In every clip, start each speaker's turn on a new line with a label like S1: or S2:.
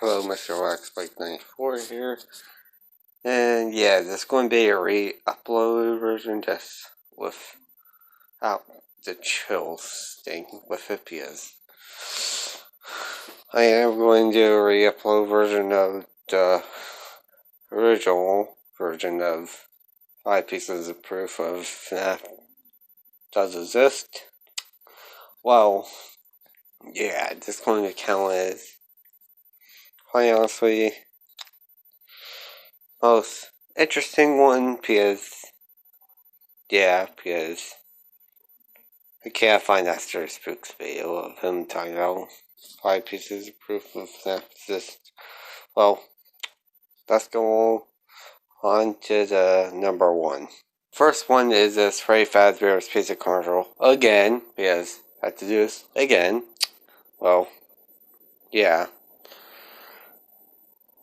S1: Hello, Mr. Waxbike94 here. And yeah, this is going to be a re-upload version just without the chills thing with it because I am going to do a re-upload version of the original version of 5 pieces of proof of FNAF does exist. Well, yeah, this is going to count as, quite honestly, most interesting one because I can't find that Stir Spooks video of him talking about 5 pieces of proof of FNAF exist. Well, let's go on to the number 1. First one is this Freddy Fazbear's piece of commercial. Again, because I have to do this again. Well, yeah.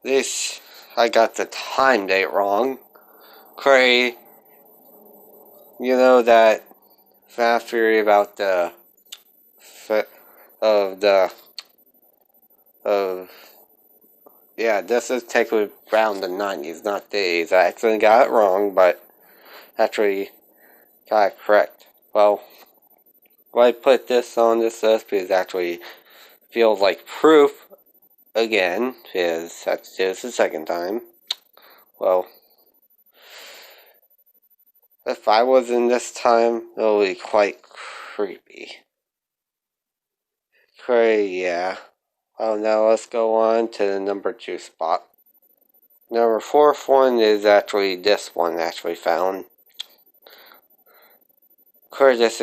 S1: This, I got the time date wrong. Cray, you know that FNAF theory about yeah, this is technically around the 90s, not the 80s. I actually got it wrong, but actually got it correct. Well, why I put this on this list because it actually feels like proof again, because I have to do this the second time. Well, if I was in this time, it would be quite creepy. Yeah. Well, now let's go on to the number 2 spot. Number 4th one is actually this one actually found. Just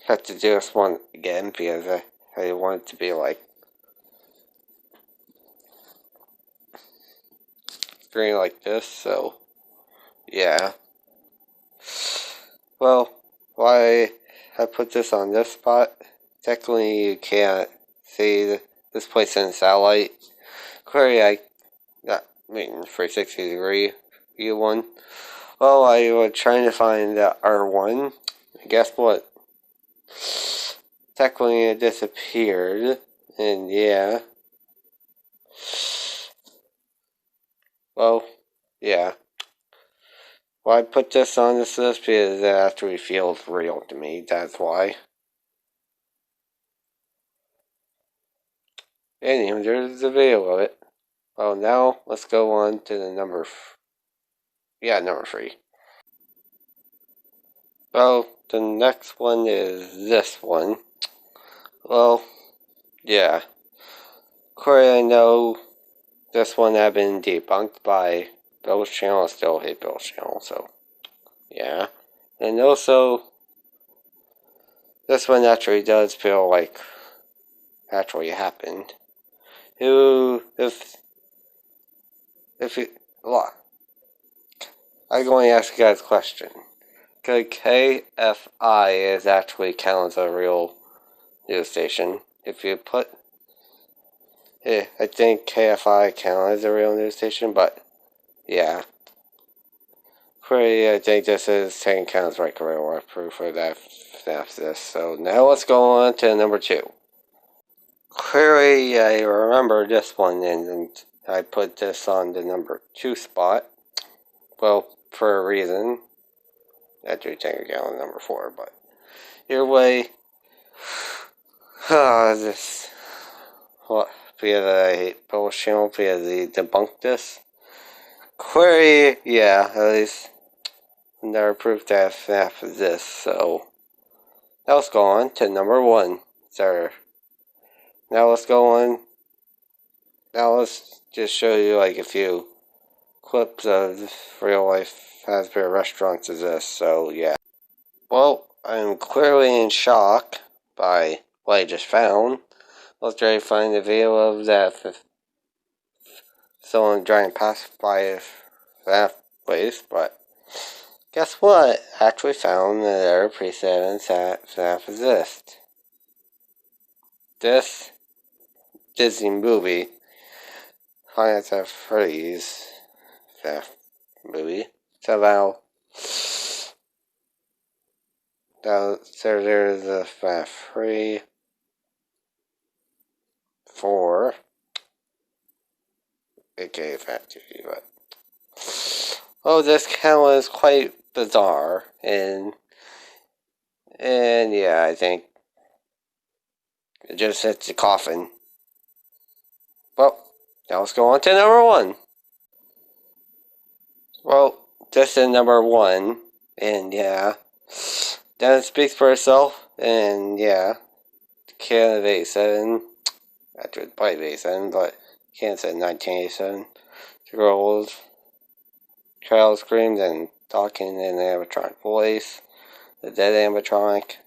S1: had to do this one again because I want it to be like screen like this, so yeah. Well, why I put this on this spot, technically you can't see this place in satellite. Clearly I got 360 degree view one. Well, I was trying to find the R1. Guess what? Technically it disappeared, and yeah. Well, yeah. Well, I put this on this list because it actually feels real to me, that's why. Anyway, there's a video of it. Well, now let's go on to the number 3. Well, the next one is this one. Well, yeah. Corey, I know this one had been debunked by Bill's channel. I still hate Bill's channel, so yeah. And also, this one actually does feel like actually happened. If you, look, I'm going to ask you guys a question. Could KFI is actually count as a real news station? If you put, I think KFI counts as a real news station, but yeah. I think this is taking count as like a real life proof for that FNAF this. So now let's go on to number 2. Clearly, I remember this one, and I put this on the number 2 spot. Well, for a reason. Actually, take a on number 4, but either way, this, what, because I hate Bill's channel because he debunked this. Query, yeah, at least never proved that FNAF exists, so now let's go on to number 1, sir. Now let's go on, now let's just show you like a few clips of real life Fazbear restaurants exist, so yeah. Well, I'm clearly in shock by what I just found. Let's try to find the video of that someone driving past by that place, but guess what? I actually found that there are precedents that FNAF exists. This Disney movie, Finance at Freddy's FNAF movie, somehow there's a FNAF 3, 4, aka Factory, but oh, this count was quite bizarre, and yeah, I think it just hits the coffin. Well, now let's go on to number one. Well, this is number one, and yeah, then it speaks for itself, and yeah, Can of 87, after it's probably 87, but Can said 1987. The girls, child screamed and talking in an animatronic voice. The dead animatronic.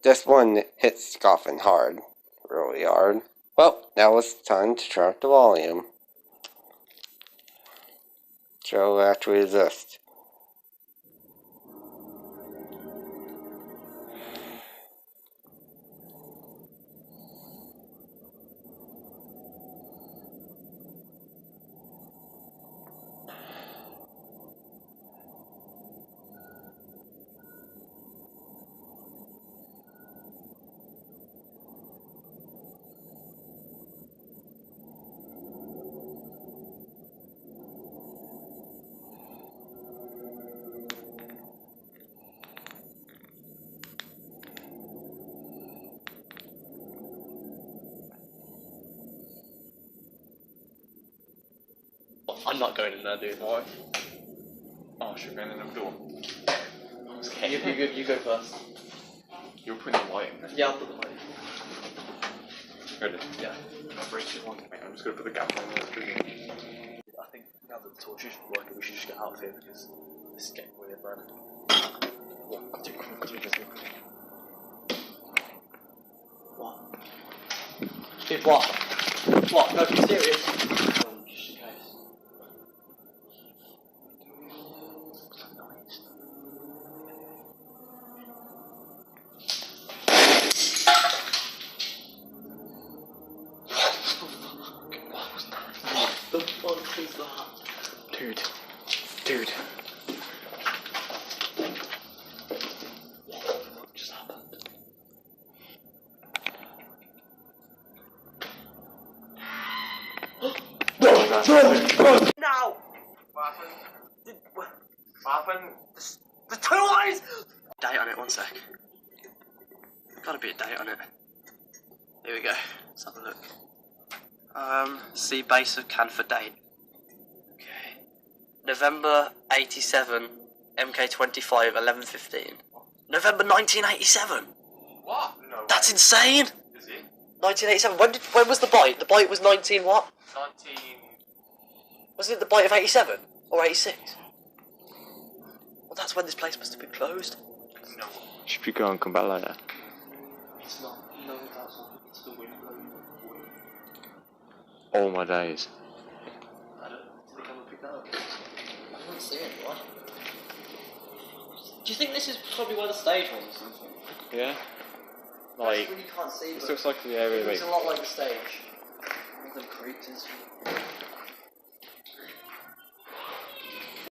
S1: This one hits the coffin hard. Really hard. Well, now it's time to turn up the volume. So I have to resist.
S2: I'm not going in there, dude. Why? Oh, I should go in the door. Okay. You go first. You're putting the light in there? Yeah, I'll put the light in. Ready? Yeah. I'm just going to put the gap on there. I think now that the torch is working, we should just get out of here because this is getting weird, man. What? What? Dude, what? What? No, be serious. Just in case. The fuck is that? Dude. Dude. What the fuck just happened? No! No! What happened? What happened? The two eyes! Date on it, one sec. Gotta be a date on it. Here we go. Let's have a look. See base of Canford date. Okay. November 87, MK25, 11:15. November 1987. What? No.
S1: That's insane.
S2: Is it?
S1: 1987. When was the bite? The bite was 19 what?
S2: 19.
S1: Wasn't it the bite of 87 or 86? Well, that's when this place must have been closed.
S2: No. Should we go and come back later?
S1: It's not. No, that's not. It's the wind blowing.
S2: All my days.
S1: I don't think I'm gonna pick that up. I don't see anyone. Do you think this is probably where the stage was or something?
S2: Yeah. Like,
S1: you can't see,
S2: this looks like the area.
S1: It looks a lot like the stage. All them creatures.